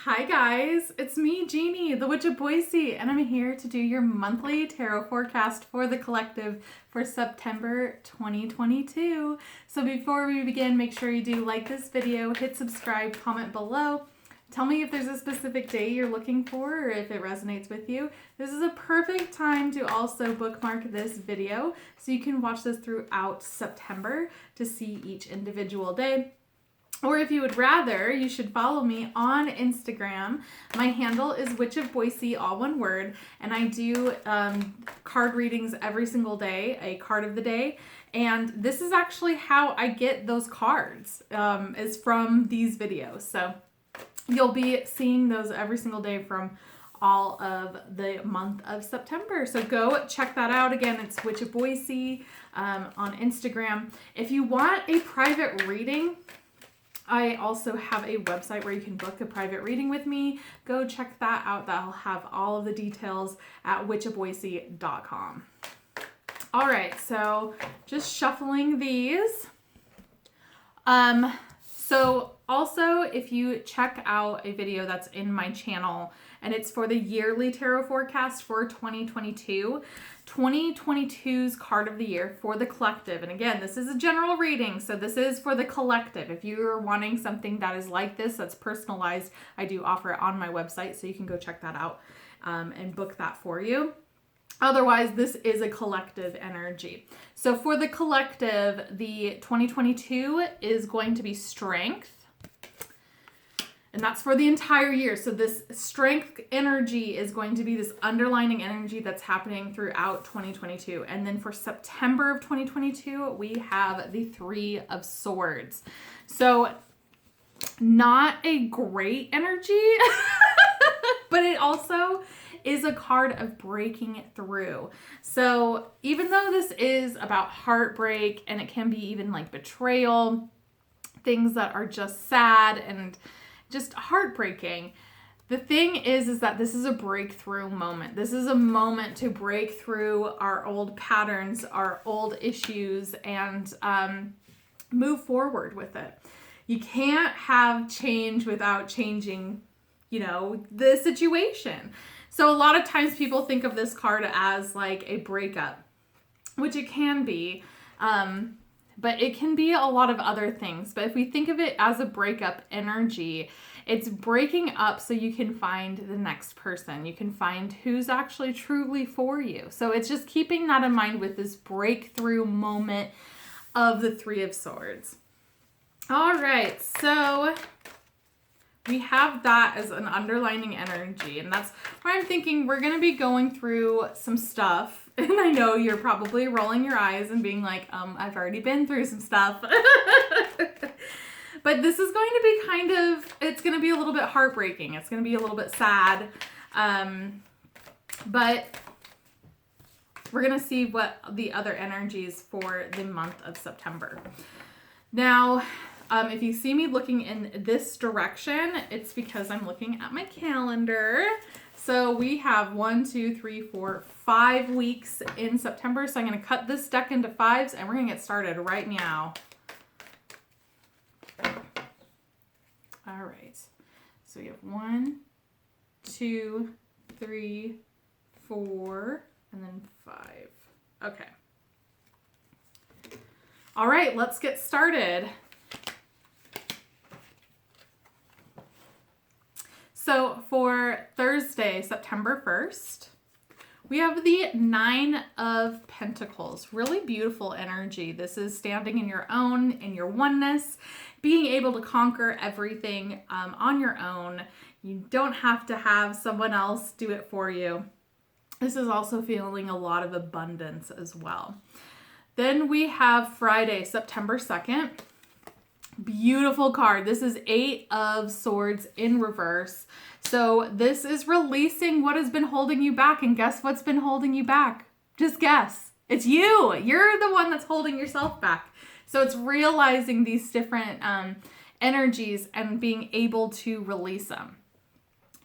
Hi guys, it's me, Jeannie, the Witch of Boise, and I'm here to do your monthly tarot forecast for the collective for September 2022. So before we begin, make sure you do like this video, hit subscribe, comment below. Tell me if there's a specific day you're looking for or if it resonates with you. This is a perfect time to also bookmark this video so you can watch this throughout September to see each individual day. Or if you would rather, you should follow me on Instagram. My handle is Witch of Boise, all one word, and I do card readings every single day, a card of the day. And this is actually how I get those cards, is from these videos. So you'll be seeing those every single day from all of the month of September. So go check that out. Again, it's Witch of Boise on Instagram. If you want a private reading, I also have a website where you can book a private reading with me. Go check that out. That'll have all of the details at witchofboise.com. All right, so just shuffling these. So also, if you check out a video that's in my channel, and it's for the yearly tarot forecast for 2022, 2022's card of the year for the collective. And again, this is a general reading, so this is for the collective. If you're wanting something that is like this, that's personalized, I do offer it on my website, so you can go check that out and book that for you. Otherwise, this is a collective energy. So for the collective, the 2022 is going to be strength. And that's for the entire year. So this strength energy is going to be this underlining energy that's happening throughout 2022. And then for September of 2022, we have the Three of Swords. So not a great energy, but it also is a card of breaking through. So even though this is about heartbreak, and it can be even like betrayal, things that are just sad and just heartbreaking, the thing is that this is a breakthrough moment. This is a moment to break through our old patterns, our old issues, and move forward with it. You can't have change without changing, the situation. So a lot of times people think of this card as like a breakup, which it can be, but it can be a lot of other things. But if we think of it as a breakup energy, it's breaking up so you can find the next person. You can find who's actually truly for you. So it's just keeping that in mind with this breakthrough moment of the Three of Swords. All right, so we have that as an underlining energy, and that's why I'm thinking we're going to be going through some stuff. And I know you're probably rolling your eyes and being like, I've already been through some stuff. But this is going to be it's going to be a little bit heartbreaking. It's going to be a little bit sad. But we're going to see what the other energies for the month of September. Now, if you see me looking in this direction, it's because I'm looking at my calendar. So we have 5 weeks in September. So I'm going to cut this deck into fives, and we're going to get started right now. All right. So we have 1, 2, 3, 4, and then 5. Okay. All right, let's get started. So for Thursday, September 1st, we have the Nine of Pentacles. Really beautiful energy. This is standing in your own, in your oneness, being able to conquer everything on your own. You don't have to have someone else do it for you. This is also feeling a lot of abundance as well. Then we have Friday, September 2nd. Beautiful card. This is Eight of Swords in reverse. So this is releasing what has been holding you back. And guess what's been holding you back? Just guess. It's you. You're the one that's holding yourself back. So it's realizing these different energies and being able to release them.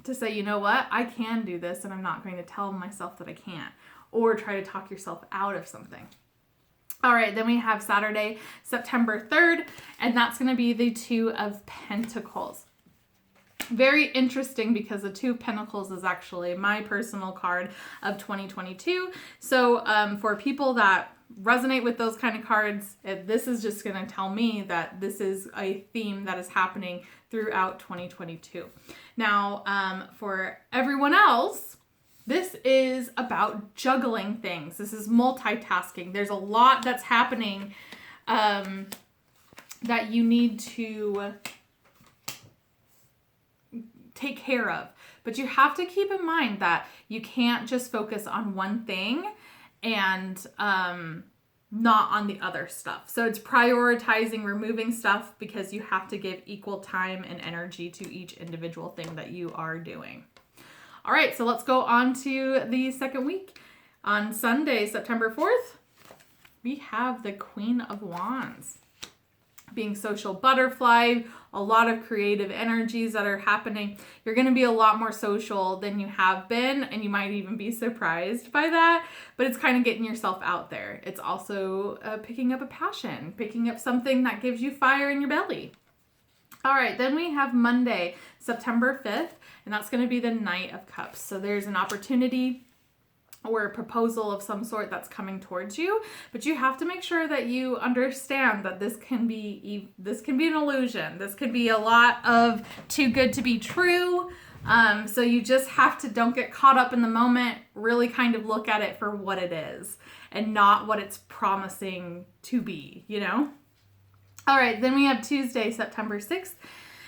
To say, you know what? I can do this, and I'm not going to tell myself that I can't. Or try to talk yourself out of something. All right, then we have Saturday, September 3rd, and that's going to be the Two of Pentacles. Very interesting because the Two of Pentacles is actually my personal card of 2022. So for people that resonate with those kind of cards, this is just going to tell me that this is a theme that is happening throughout 2022. Now, for everyone else, this is about juggling things. This is multitasking. There's a lot that's happening that you need to take care of. But you have to keep in mind that you can't just focus on one thing and not on the other stuff. So it's prioritizing removing stuff because you have to give equal time and energy to each individual thing that you are doing. All right, so let's go on to the second week. On Sunday, September 4th, we have the Queen of Wands. Being social butterfly, a lot of creative energies that are happening. You're going to be a lot more social than you have been, and you might even be surprised by that, but it's kind of getting yourself out there. It's also picking up a passion, picking up something that gives you fire in your belly. All right, then we have Monday, September 5th, and that's going to be the Knight of Cups. So there's an opportunity or a proposal of some sort that's coming towards you, but you have to make sure that you understand that this can be an illusion. This could be a lot of too good to be true. So you just have to, don't get caught up in the moment, really kind of look at it for what it is and not what it's promising to be, you know? All right, then we have Tuesday, September 6th.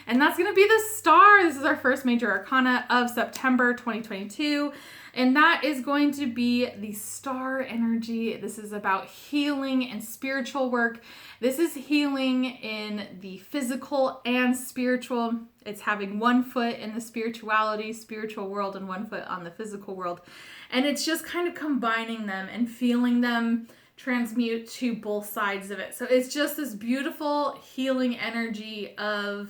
And that's going to be the Star. This is our first major arcana of September 2022. And that is going to be the Star energy. This is about healing and spiritual work. This is healing in the physical and spiritual. It's having one foot in the spiritual world, and one foot on the physical world. And it's just kind of combining them and feeling them transmute to both sides of it. So it's just this beautiful healing energy of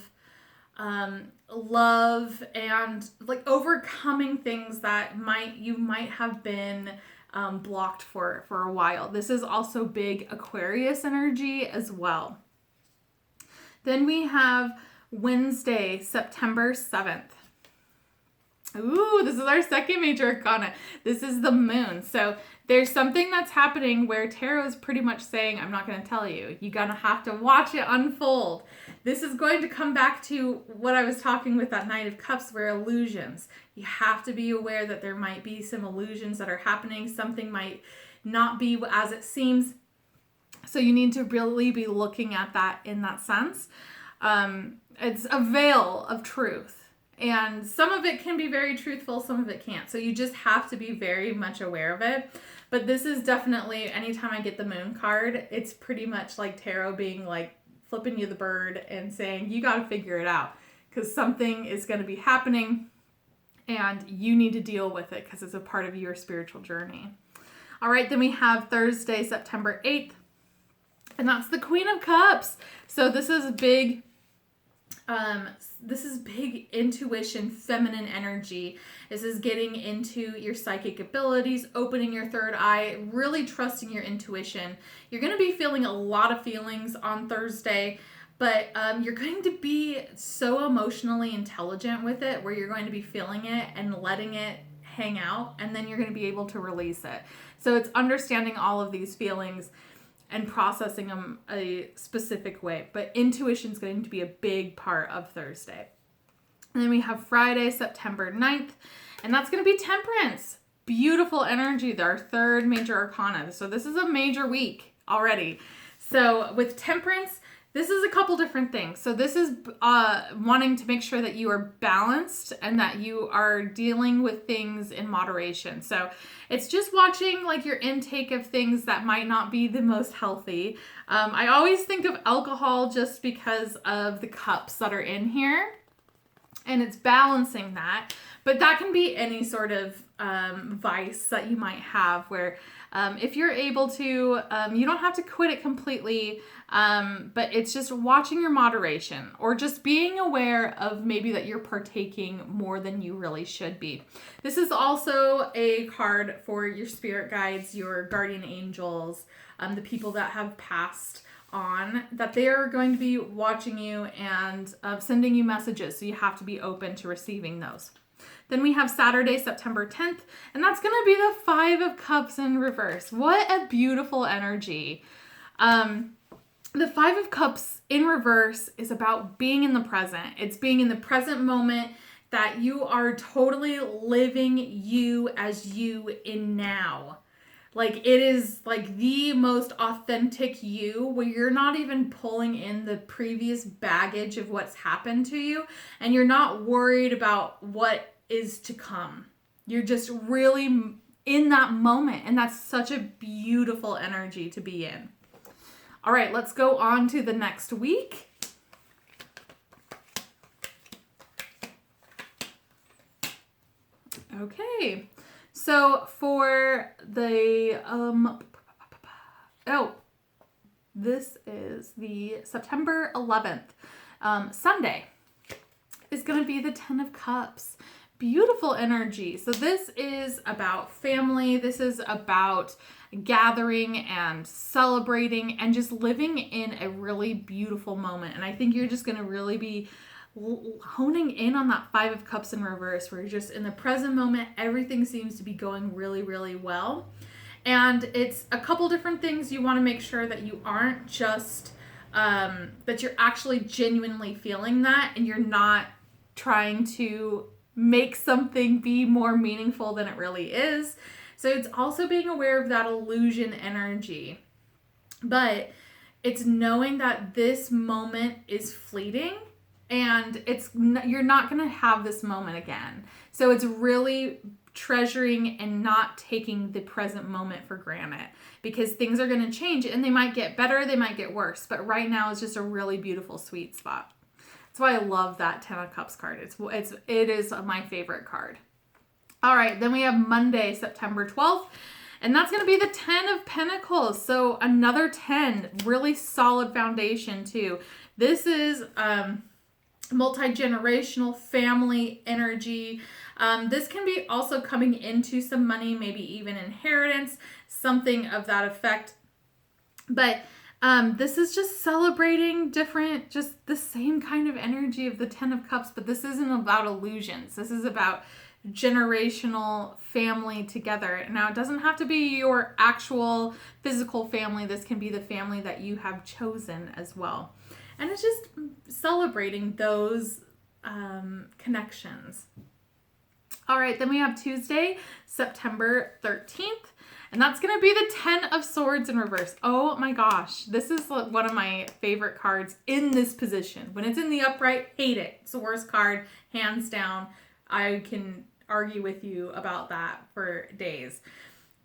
love and like overcoming things that you might have been blocked for a while. This is also big Aquarius energy as well. Then we have Wednesday, September 7th. Ooh, this is our second major arcana. This is the Moon. So there's something that's happening where tarot is pretty much saying, I'm not going to tell you. You're going to have to watch it unfold. This is going to come back to what I was talking with that Knight of Cups, where illusions. You have to be aware that there might be some illusions that are happening. Something might not be as it seems. So you need to really be looking at that in that sense. It's a veil of truth. And some of it can be very truthful, some of it can't. So you just have to be very much aware of it. But this is definitely, anytime I get the Moon card, it's pretty much like tarot being like flipping you the bird and saying, you got to figure it out because something is going to be happening and you need to deal with it because it's a part of your spiritual journey. All right, then we have Thursday, September 8th, and that's the Queen of Cups. So this is big. This is big intuition, feminine energy. This is getting into your psychic abilities, opening your third eye, really trusting your intuition. You're going to be feeling a lot of feelings on Thursday, but you're going to be so emotionally intelligent with it where you're going to be feeling it and letting it hang out, and then you're going to be able to release it. So it's understanding all of these feelings and processing them a specific way. But intuition is going to be a big part of Thursday. And then we have Friday, September 9th, and that's going to be Temperance. Beautiful energy, our third major arcana. So this is a major week already. So with Temperance, this is a couple different things. So this is wanting to make sure that you are balanced and that you are dealing with things in moderation. So it's just watching like your intake of things that might not be the most healthy. I always think of alcohol just because of the cups that are in here, and it's balancing that. But that can be any sort of vice that you might have where if you're able to, you don't have to quit it completely, but it's just watching your moderation or just being aware of maybe that you're partaking more than you really should be. This is also a card for your spirit guides, your guardian angels, the people that have passed on that they are going to be watching you and sending you messages. So you have to be open to receiving those. Then we have Saturday, September 10th, and that's going to be the 5 of Cups in reverse. What a beautiful energy. The 5 of Cups in reverse is about being in the present. It's being in the present moment, that you are totally living you as you in now. Like, it is like the most authentic you, where you're not even pulling in the previous baggage of what's happened to you, and you're not worried about what is to come. You're just really in that moment, and that's such a beautiful energy to be in. All right, let's go on to the next week. Okay, so for the this is the September 11th, Sunday is going to be the 10 of Cups. Beautiful energy. So this is about family. This is about gathering and celebrating and just living in a really beautiful moment. And I think you're just going to really be honing in on that 5 of Cups in reverse, where you're just in the present moment. Everything seems to be going really, really well. And it's a couple different things you want to make sure that you aren't just, that you're actually genuinely feeling that, and you're not trying to make something be more meaningful than it really is. So it's also being aware of that illusion energy. But it's knowing that this moment is fleeting, and you're not going to have this moment again. So it's really treasuring and not taking the present moment for granted, because things are going to change, and they might get better, they might get worse. But right now is just a really beautiful sweet spot. That's why I love that 10 of Cups card. It is my favorite card. All right, then we have Monday, September 12th, and that's going to be the 10 of Pentacles. So another 10, really solid foundation too. This is multi-generational family energy. This can be also coming into some money, maybe even inheritance, something of that effect. But this is just celebrating different, just the same kind of energy of the 10 of Cups, but this isn't about illusions. This is about generational family together. Now, it doesn't have to be your actual physical family. This can be the family that you have chosen as well. And it's just celebrating those connections. All right, then we have Tuesday, September 13th. And that's going to be the 10 of Swords in reverse. Oh my gosh. This is one of my favorite cards in this position. When it's in the upright, hate it. It's the worst card, hands down. I can argue with you about that for days.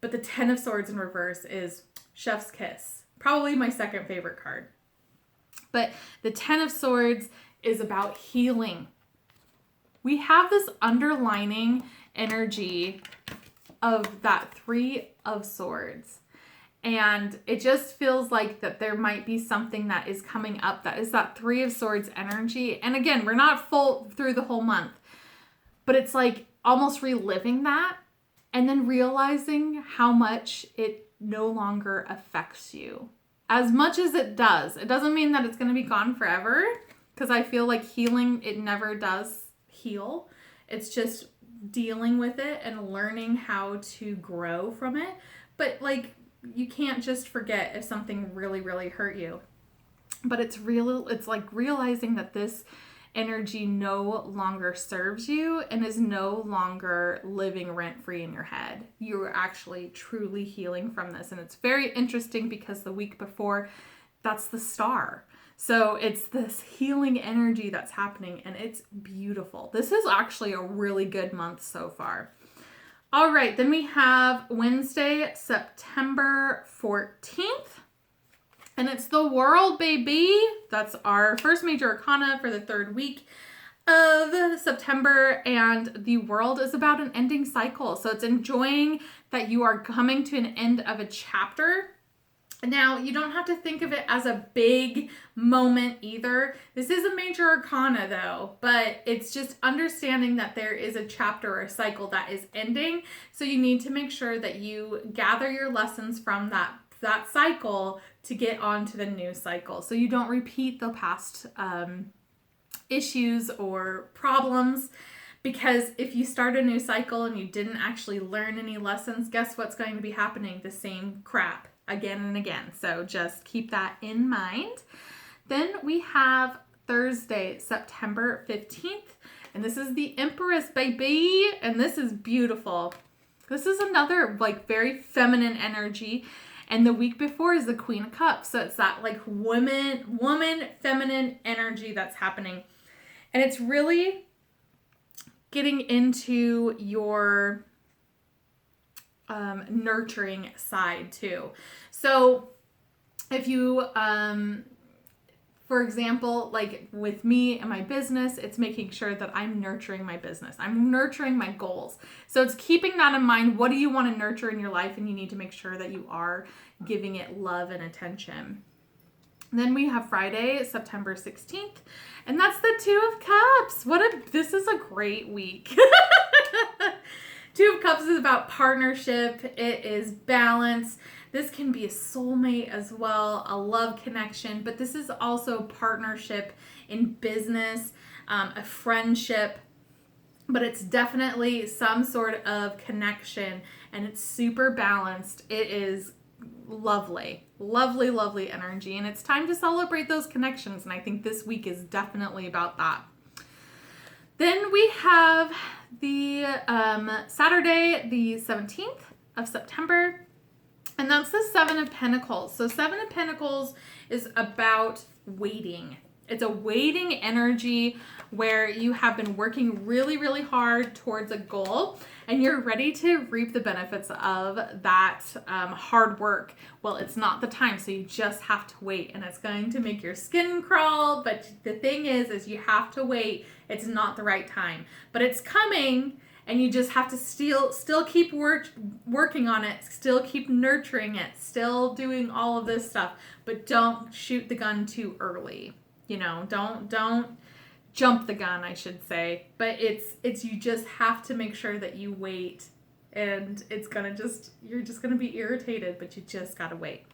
But the 10 of Swords in reverse is chef's kiss. Probably my second favorite card. But the 10 of Swords is about healing. We have this underlining energy of that 3 of Swords, and it just feels like that there might be something that is coming up that is that 3 of Swords energy. And again, we're not full through the whole month, but it's like almost reliving that and then realizing how much it no longer affects you as much as it does. It doesn't mean that it's going to be gone forever, because I feel like healing, it never does heal. It's just dealing with it and learning how to grow from it. But like, you can't just forget if something really, really hurt you. But it's like realizing that this energy no longer serves you and is no longer living rent-free in your head. You're actually truly healing from this. And it's very interesting because the week before, that's the Star. So it's this healing energy that's happening, and it's beautiful. This is actually a really good month so far. All right, then we have Wednesday, September 14th, and it's the World, baby. That's our first major arcana for the third week of September, and the World is about an ending cycle. So it's enjoying that you are coming to an end of a chapter. Now, you don't have to think of it as a big moment either. This is a major arcana though, but it's just understanding that there is a chapter or a cycle that is ending. So you need to make sure that you gather your lessons from that that cycle to get onto the new cycle. So you don't repeat the past issues or problems. Because if you start a new cycle and you didn't actually learn any lessons, guess what's going to be happening? The same crap again and again. So just keep that in mind. Then we have Thursday, September 15th. And this is the Empress, baby. And this is beautiful. This is another like very feminine energy. And the week before is the Queen of Cups. So it's that like woman, feminine energy that's happening. And it's really getting into your nurturing side too. So if you, for example, like with me and my business, it's making sure that I'm nurturing my business. I'm nurturing my goals. So it's keeping that in mind. What do you want to nurture in your life? And you need to make sure that you are giving it love and attention. Then we have Friday, September 16th, and that's the Two of Cups. This is a great week. Two of Cups is about partnership. It is balance. This can be a soulmate as well, a love connection, but this is also partnership in business, a friendship, but it's definitely some sort of connection, and it's super balanced. It is lovely, lovely, lovely energy, and it's time to celebrate those connections, and I think this week is definitely about that. Then we have the Saturday, the 17th of September, and that's the Seven of Pentacles. So Seven of Pentacles is about waiting. It's a waiting energy where you have been working really, really hard towards a goal and you're ready to reap the benefits of that hard work. Well, it's not the time, so you just have to wait, and it's going to make your skin crawl. But the thing is you have to wait. It's not the right time, but it's coming, and you just have to still keep working on it, still keep nurturing it, still doing all of this stuff, but don't shoot the gun too early. You know, don't jump the gun, I should say. But it's you just have to make sure that you wait, and you're just gonna be irritated, but you just gotta wait.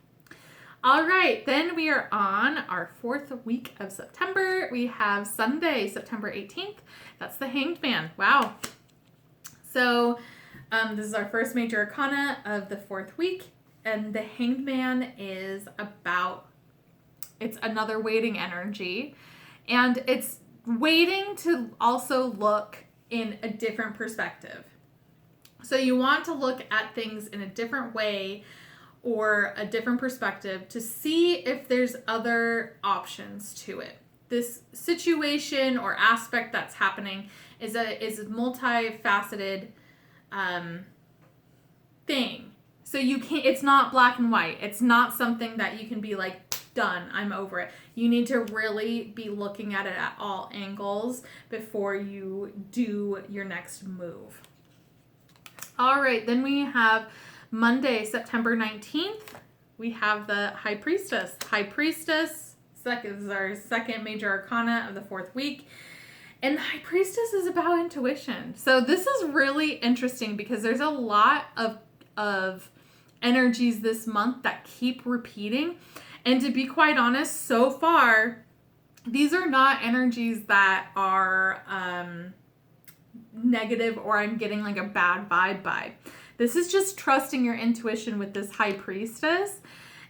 All right, then we are on our 4th week of September. We have Sunday, September 18th. That's the Hanged Man. Wow. So this is our first major arcana of the 4th week, and the Hanged Man is it's another waiting energy, and it's waiting to also look in a different perspective. So you want to look at things in a different way or a different perspective to see if there's other options to it. This situation or aspect that's happening is a multifaceted thing. So it's not black and white. It's not something that you can be like, done, I'm over it. You need to really be looking at it at all angles before you do your next move. All right, then we have Monday, September 19th. We have the High Priestess. High Priestess, this is our second major arcana of the 4th week. And the High Priestess is about intuition. So this is really interesting because there's a lot of energies this month that keep repeating. And to be quite honest, so far, these are not energies that are negative or I'm getting like a bad vibe by. This is just trusting your intuition with this High Priestess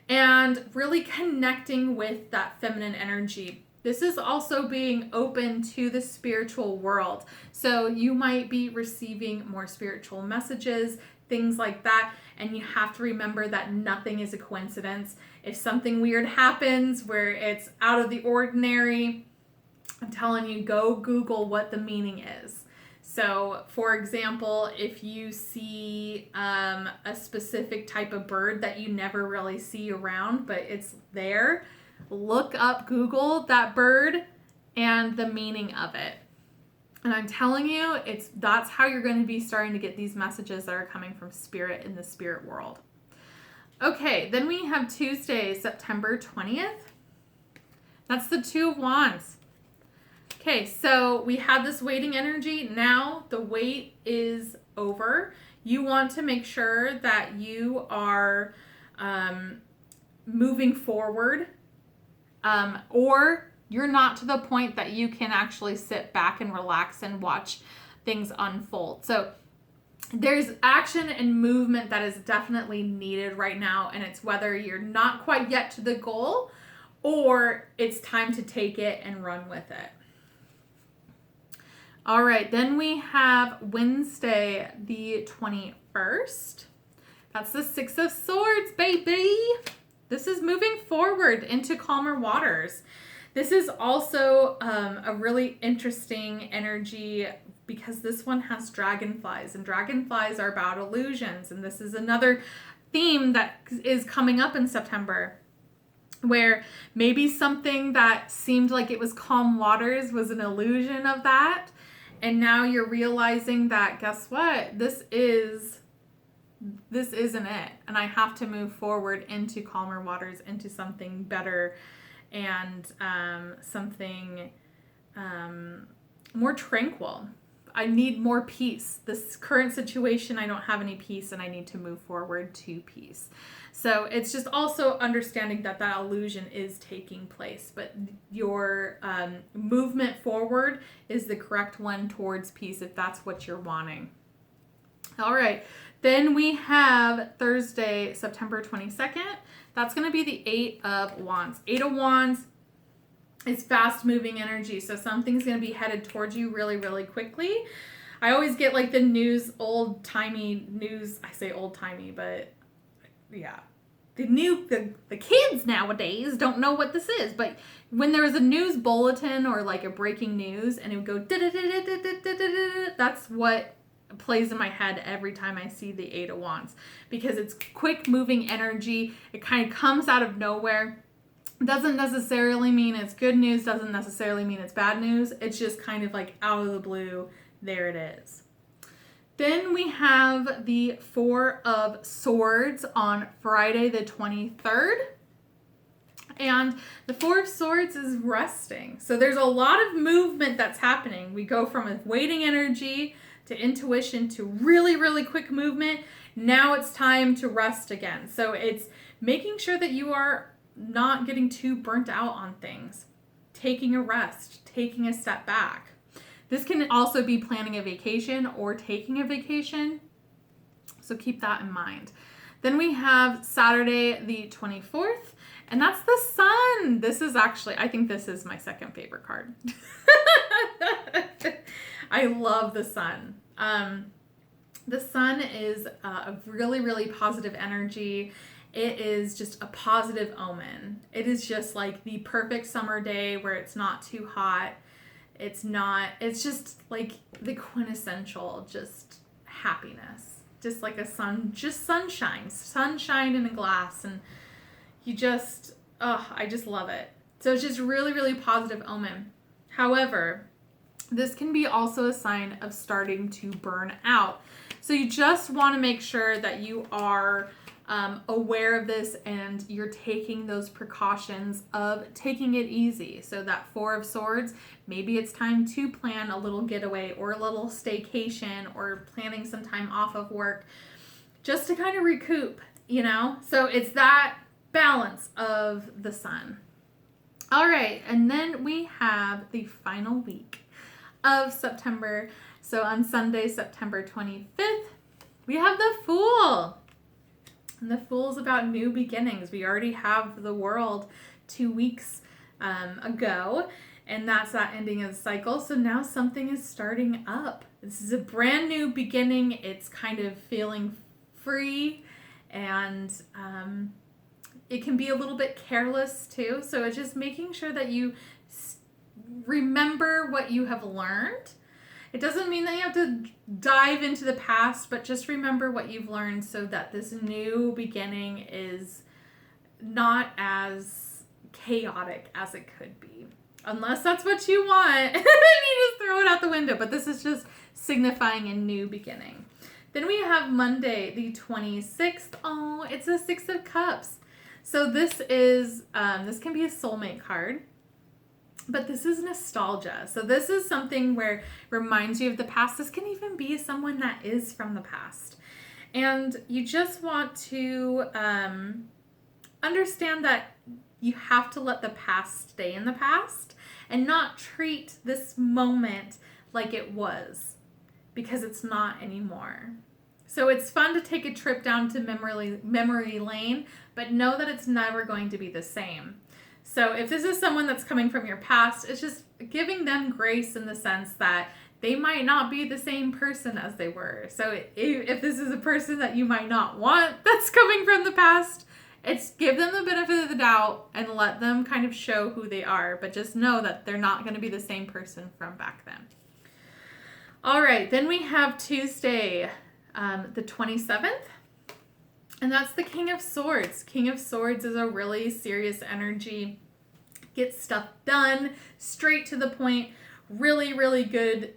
and really connecting with that feminine energy. This is also being open to the spiritual world. So you might be receiving more spiritual messages, things like that. And you have to remember that nothing is a coincidence. If something weird happens where it's out of the ordinary, I'm telling you, go Google what the meaning is. So, for example, if you see a specific type of bird that you never really see around, but it's there, look up, Google that bird and the meaning of it. And I'm telling you, that's how you're going to be starting to get these messages that are coming from spirit in the spirit world. Okay, then we have Tuesday, September 20th. That's the Two of Wands. Okay, so we have this waiting energy. Now the wait is over. You want to make sure that you are moving forward, or you're not to the point that you can actually sit back and relax and watch things unfold. So there's action and movement that is definitely needed right now, and it's whether you're not quite yet to the goal or it's time to take it and run with it. All right, then we have Wednesday the 21st. That's the Six of Swords, baby. This is moving forward into calmer waters. This is also a really interesting energy because this one has dragonflies, and dragonflies are about illusions. And this is another theme that is coming up in September, where maybe something that seemed like it was calm waters was an illusion of that. And now you're realizing that, guess what? This isn't it. And I have to move forward into calmer waters, into something better, and something more tranquil. I need more peace. This current situation, I don't have any peace, and I need to move forward to peace. So it's just also understanding that that illusion is taking place, but your movement forward is the correct one towards peace if that's what you're wanting. All right. Then we have Thursday, September 22nd. That's going to be the Eight of Wands. Eight of Wands is fast moving energy. So something's going to be headed towards you really, really quickly. I always get like the old timey news. I say old timey, but yeah. The kids nowadays don't know what this is. But when there was a news bulletin or like a breaking news and it would go, that's what plays in my head every time I see the Eight of Wands, because it's quick moving energy. It kind of comes out of nowhere. Doesn't necessarily mean it's good news, doesn't necessarily mean it's bad news. It's just kind of like out of the blue, there it is. Then we have the Four of Swords on Friday the 23rd. And the Four of Swords is resting. So there's a lot of movement that's happening. We go from a waiting energy to intuition to really, really quick movement. Now it's time to rest again. So it's making sure that you are not getting too burnt out on things, taking a rest, taking a step back. This can also be planning a vacation or taking a vacation. So keep that in mind. Then we have Saturday the 24th, and that's the Sun. This is actually, I think this is my second favorite card. I love the Sun. The Sun is a really, really positive energy. It is just a positive omen. It is just like the perfect summer day where it's not too hot. It's just like the quintessential just happiness. Just like sunshine in a glass. And you just, I just love it. So it's just really, really positive omen. However, this can be also a sign of starting to burn out. So you just want to make sure that you are aware of this and you're taking those precautions of taking it easy. So that Four of Swords, maybe it's time to plan a little getaway or a little staycation or planning some time off of work just to kind of recoup, So it's that balance of the Sun. All right, and then we have the final week of September. So on Sunday, September 25th, we have the Fool. And the Fool is about new beginnings. We already have the World 2 weeks ago, and that's that ending of the cycle. So now something is starting up. This is a brand new beginning. It's kind of feeling free, and it can be a little bit careless too. So it's just making sure that you remember what you have learned. It doesn't mean that you have to dive into the past, but just remember what you've learned so that this new beginning is not as chaotic as it could be. Unless that's what you want, and you just throw it out the window. But this is just signifying a new beginning. Then we have Monday, the 26th. Oh, it's a Six of Cups. So this is, this can be a soulmate card. But this is nostalgia. So this is something where it reminds you of the past. This can even be someone that is from the past. And you just want to understand that you have to let the past stay in the past and not treat this moment like it was, because it's not anymore. So it's fun to take a trip down to memory lane, but know that it's never going to be the same. So if this is someone that's coming from your past, it's just giving them grace in the sense that they might not be the same person as they were. So if this is a person that you might not want that's coming from the past, it's give them the benefit of the doubt and let them kind of show who they are. But just know that they're not going to be the same person from back then. All right, then we have Tuesday, the 27th. And that's the King of Swords. King of Swords is a really serious energy. Get stuff done, straight to the point. Really, really good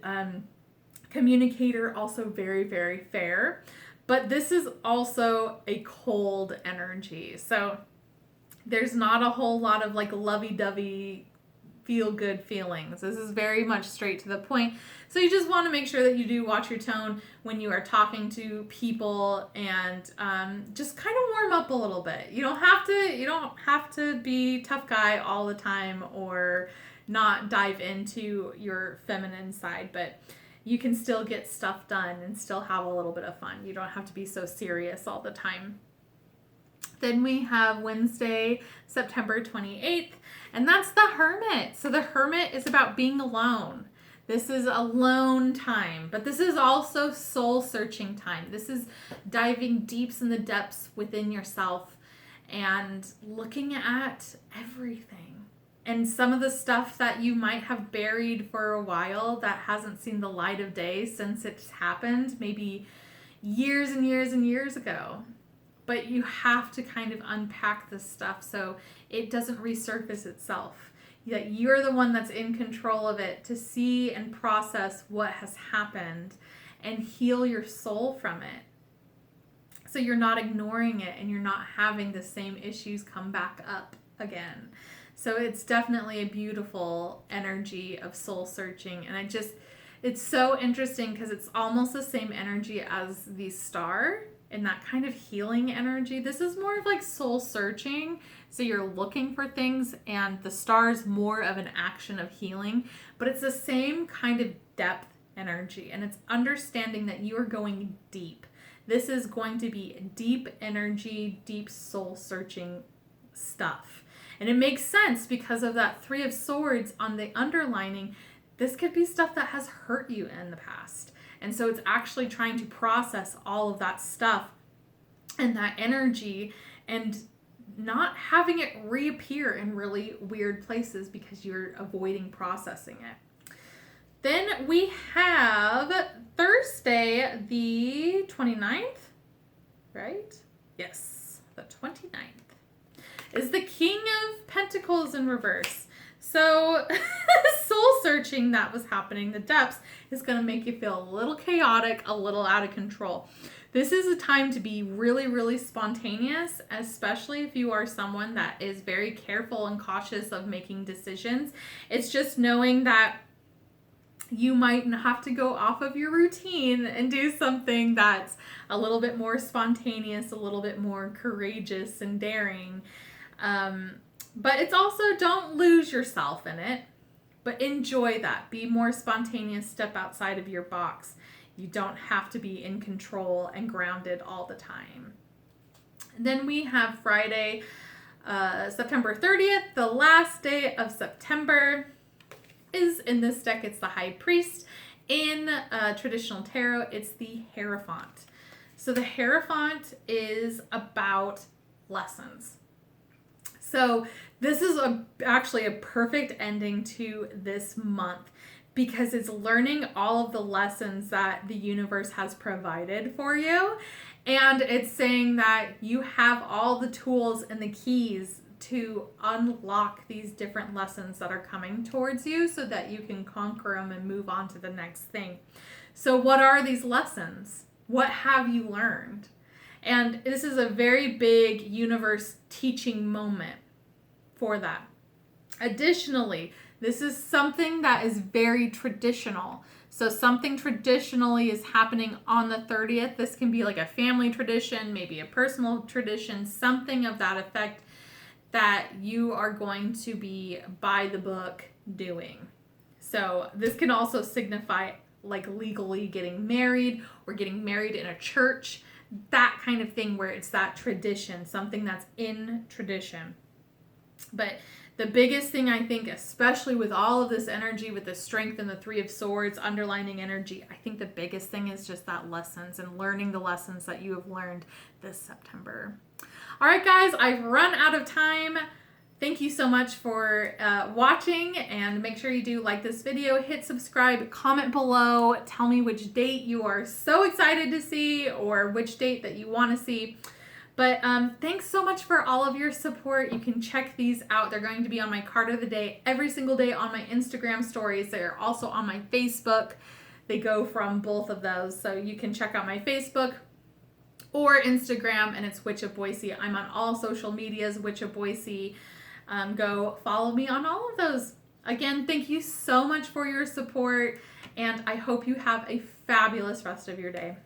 communicator. Also very, very fair. But this is also a cold energy. So there's not a whole lot of like lovey-dovey feel-good feelings. This is very much straight to the point. So you just want to make sure that you do watch your tone when you are talking to people, and just kind of warm up a little bit. You don't have to be tough guy all the time or not dive into your feminine side, but you can still get stuff done and still have a little bit of fun. You don't have to be so serious all the time. Then we have Wednesday, September 28th, and that's the Hermit. So the Hermit is about being alone. This is alone time, but this is also soul-searching time. This is diving deep in the depths within yourself and looking at everything. And some of the stuff that you might have buried for a while that hasn't seen the light of day since it's happened, maybe years and years and years ago. But you have to kind of unpack this stuff so it doesn't resurface itself. That you're the one that's in control of it to see and process what has happened and heal your soul from it. So you're not ignoring it and you're not having the same issues come back up again. So it's definitely a beautiful energy of soul searching. And it's so interesting because it's almost the same energy as the star and that kind of healing energy. This is more of like soul searching. So you're looking for things, and the star is more of an action of healing, but it's the same kind of depth energy. And it's understanding that you are going deep. This is going to be deep energy, deep soul searching stuff. And it makes sense because of that Three of Swords on the underlining. This could be stuff that has hurt you in the past. And so it's actually trying to process all of that stuff and that energy and not having it reappear in really weird places because you're avoiding processing it. Then we have Thursday, the 29th, right? Yes, the 29th is the King of Pentacles in reverse. So soul searching that was happening, the depths, is going to make you feel a little chaotic, a little out of control. This is a time to be really, really spontaneous, especially if you are someone that is very careful and cautious of making decisions. It's just knowing that you might have to go off of your routine and do something that's a little bit more spontaneous, a little bit more courageous and daring. But it's also, don't lose yourself in it, but enjoy that. Be more spontaneous, step outside of your box. You don't have to be in control and grounded all the time. Then we have Friday, September 30th, the last day of September. Is in this deck, it's the High Priest. In traditional tarot, it's the Hierophant. So the Hierophant is about lessons. So this is actually a perfect ending to this month because it's learning all of the lessons that the universe has provided for you. And it's saying that you have all the tools and the keys to unlock these different lessons that are coming towards you so that you can conquer them and move on to the next thing. So what are these lessons? What have you learned? And this is a very big universe teaching moment for that. Additionally, this is something that is very traditional. So something traditionally is happening on the 30th. This can be like a family tradition, maybe a personal tradition, something of that effect that you are going to be by the book doing. So this can also signify like legally getting married or getting married in a church, that kind of thing where it's that tradition, something that's in tradition. But the biggest thing I think, especially with all of this energy, with the strength and the Three of Swords underlining energy, I think the biggest thing is just that lessons and learning the lessons that you have learned this September. All right, guys, I've run out of time. Thank you so much for watching, and make sure you do like this video, hit subscribe, comment below, tell me which date you are so excited to see or which date that you want to see. But thanks so much for all of your support. You can check these out. They're going to be on my card of the day every single day on my Instagram stories. They're also on my Facebook. They go from both of those. So you can check out my Facebook or Instagram, and it's Witch of Boise. I'm on all social medias, Witch of Boise. Go follow me on all of those. Again, thank you so much for your support, and I hope you have a fabulous rest of your day.